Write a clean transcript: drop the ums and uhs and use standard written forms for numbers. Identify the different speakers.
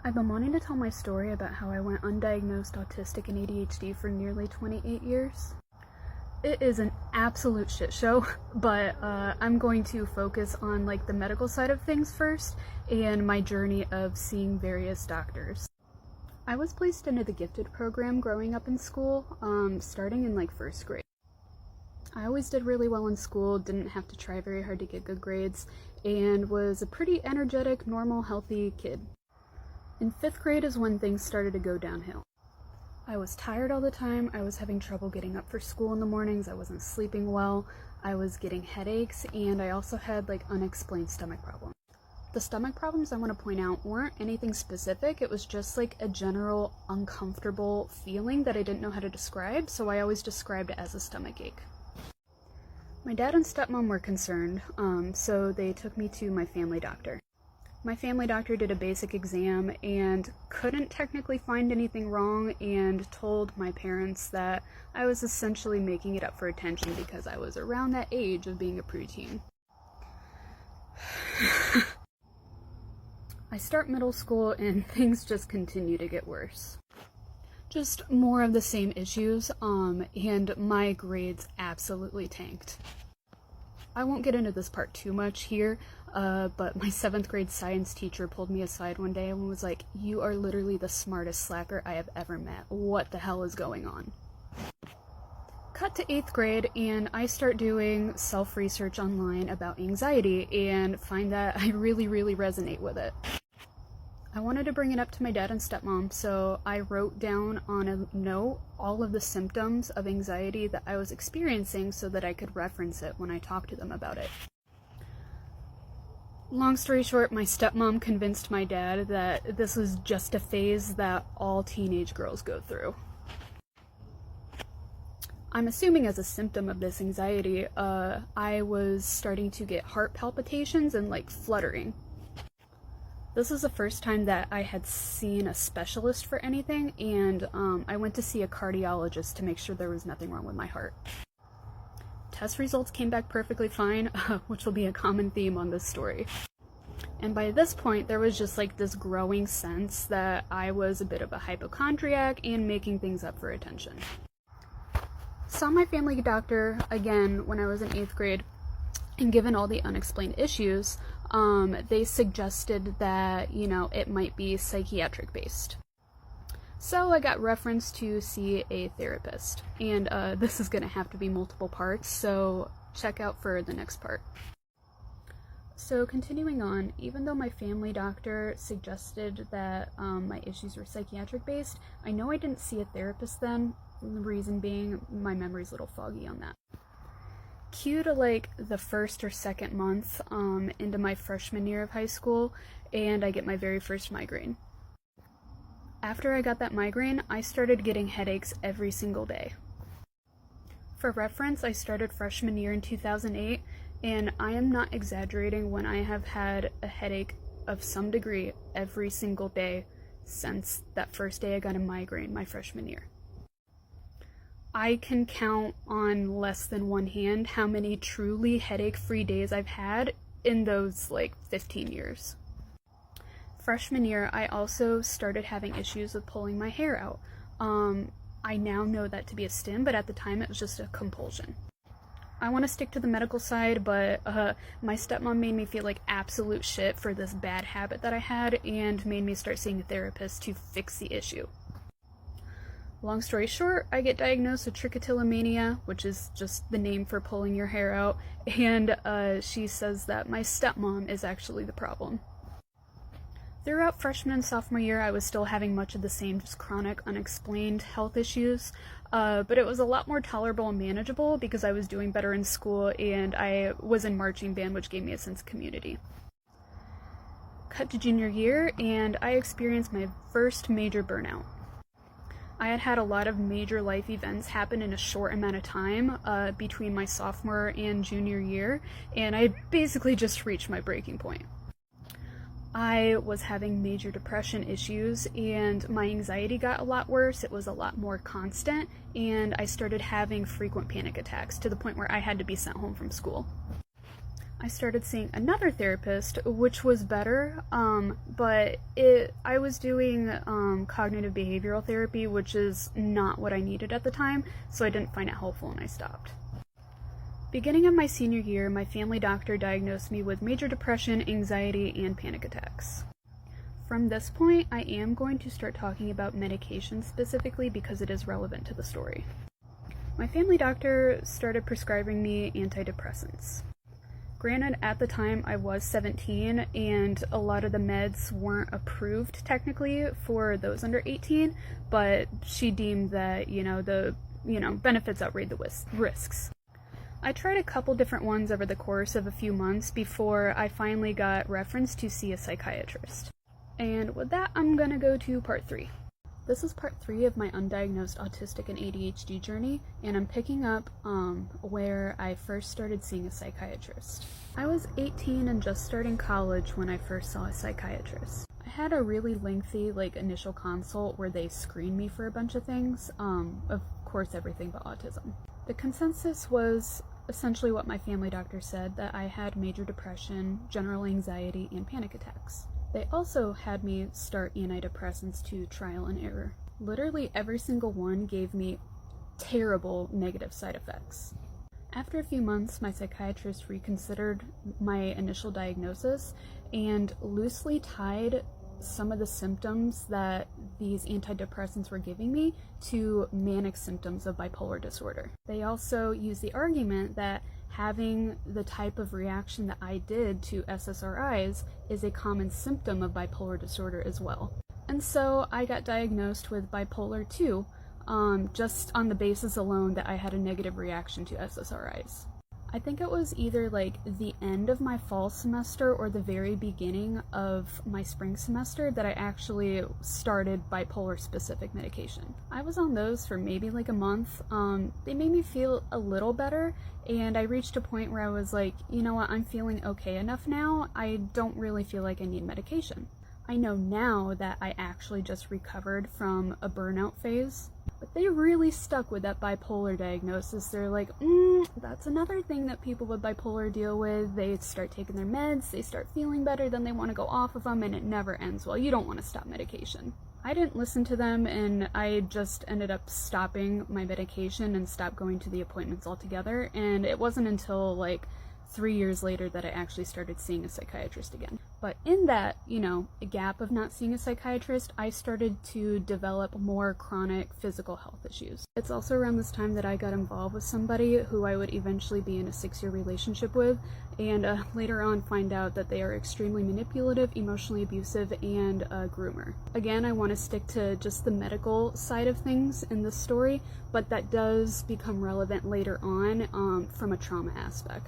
Speaker 1: I've been wanting to tell my story about how I went undiagnosed autistic and ADHD for nearly 28 years. It is an absolute shit show, but I'm going to focus on the medical side of things first and my journey of seeing various doctors. I was placed into the gifted program growing up in school, starting in first grade. I always did really well in school, didn't have to try very hard to get good grades, and was a pretty energetic, normal, healthy kid. In 5th grade is when things started to go downhill. I was tired all the time, I was having trouble getting up for school in the mornings, I wasn't sleeping well, I was getting headaches, and I also had unexplained stomach problems. The stomach problems I want to point out weren't anything specific, it was just a general uncomfortable feeling that I didn't know how to describe, so I always described it as a stomach ache. My dad and stepmom were concerned, so they took me to my family doctor. My family doctor did a basic exam and couldn't technically find anything wrong and told my parents that I was essentially making it up for attention because I was around that age of being a preteen. I start middle school and things just continue to get worse. Just more of the same issues, and my grades absolutely tanked. I won't get into this part too much here, but my 7th grade science teacher pulled me aside one day and was like, "You are literally the smartest slacker I have ever met. What the hell is going on?" Cut to 8th grade, and I start doing self-research online about anxiety and find that I really resonate with it. I wanted to bring it up to my dad and stepmom, so I wrote down on a note all of the symptoms of anxiety that I was experiencing so that I could reference it when I talked to them about it. Long story short, my stepmom convinced my dad that this was just a phase that all teenage girls go through. I'm assuming as a symptom of this anxiety, I was starting to get heart palpitations and fluttering. This was the first time that I had seen a specialist for anything, and I went to see a cardiologist to make sure there was nothing wrong with my heart. Test results came back perfectly fine, which will be a common theme on this story. And by this point, there was just this growing sense that I was a bit of a hypochondriac and making things up for attention. Saw my family doctor again when I was in 8th grade, and given all the unexplained issues, they suggested that, it might be psychiatric based. So I got referenced to see a therapist, and this is going to have to be multiple parts, so check out for the next part. So continuing on, even though my family doctor suggested that my issues were psychiatric based, I know I didn't see a therapist then, the reason being my memory's a little foggy on that. Cue to the 1st or 2nd month into my freshman year of high school, and I get my very first migraine. After I got that migraine, I started getting headaches every single day. For reference, I started freshman year in 2008, and I am not exaggerating when I have had a headache of some degree every single day since that first day I got a migraine my freshman year. I can count on less than one hand how many truly headache-free days I've had in those 15 years. Freshman year, I also started having issues with pulling my hair out. I now know that to be a stim, but at the time it was just a compulsion. I want to stick to the medical side, but my stepmom made me feel like absolute shit for this bad habit that I had and made me start seeing a therapist to fix the issue. Long story short, I get diagnosed with trichotillomania, which is just the name for pulling your hair out, and she says that my stepmom is actually the problem. Throughout freshman and sophomore year, I was still having much of the same just chronic, unexplained health issues, but it was a lot more tolerable and manageable because I was doing better in school and I was in marching band, which gave me a sense of community. Cut to junior year, and I experienced my first major burnout. I had had a lot of major life events happen in a short amount of time between my sophomore and junior year, and I basically just reached my breaking point. I was having major depression issues, and my anxiety got a lot worse. It was a lot more constant, and I started having frequent panic attacks to the point where I had to be sent home from school. I started seeing another therapist, which was better, but I was doing cognitive behavioral therapy, which is not what I needed at the time, so I didn't find it helpful and I stopped. Beginning of my senior year, my family doctor diagnosed me with major depression, anxiety, and panic attacks. From this point, I am going to start talking about medication specifically because it is relevant to the story. My family doctor started prescribing me antidepressants. Granted, at the time I was 17 and a lot of the meds weren't approved technically for those under 18, but she deemed that, the benefits outweighed the risks. I tried a couple different ones over the course of a few months before I finally got referenced to see a psychiatrist. And with that, I'm gonna go to part 3. This is part 3 of my undiagnosed autistic and ADHD journey, and I'm picking up where I first started seeing a psychiatrist. I was 18 and just starting college when I first saw a psychiatrist. I had a really lengthy initial consult where they screened me for a bunch of things, of course everything but autism. The consensus was essentially what my family doctor said, that I had major depression, general anxiety, and panic attacks. They also had me start antidepressants to trial and error. Literally every single one gave me terrible negative side effects. After a few months, my psychiatrist reconsidered my initial diagnosis and loosely tied some of the symptoms that these antidepressants were giving me to manic symptoms of bipolar disorder. They also used the argument that having the type of reaction that I did to SSRIs is a common symptom of bipolar disorder as well. And so I got diagnosed with bipolar 2, just on the basis alone that I had a negative reaction to SSRIs. I think it was either the end of my fall semester or the very beginning of my spring semester that I actually started bipolar specific medication. I was on those for maybe a month. They made me feel a little better, and I reached a point where I was like, you know what, I'm feeling okay enough now. I don't really feel like I need medication. I know now that I actually just recovered from a burnout phase, but they really stuck with that bipolar diagnosis. They're like, that's another thing that people with bipolar deal with. They start taking their meds, they start feeling better, then they want to go off of them, and it never ends well. You don't want to stop medication. I didn't listen to them, and I just ended up stopping my medication and stopped going to the appointments altogether, and it wasn't until 3 years later that I actually started seeing a psychiatrist again. But in that, a gap of not seeing a psychiatrist, I started to develop more chronic physical health issues. It's also around this time that I got involved with somebody who I would eventually be in a 6-year relationship with, and later on find out that they are extremely manipulative, emotionally abusive, and a groomer. Again, I want to stick to just the medical side of things in this story, but that does become relevant later on from a trauma aspect.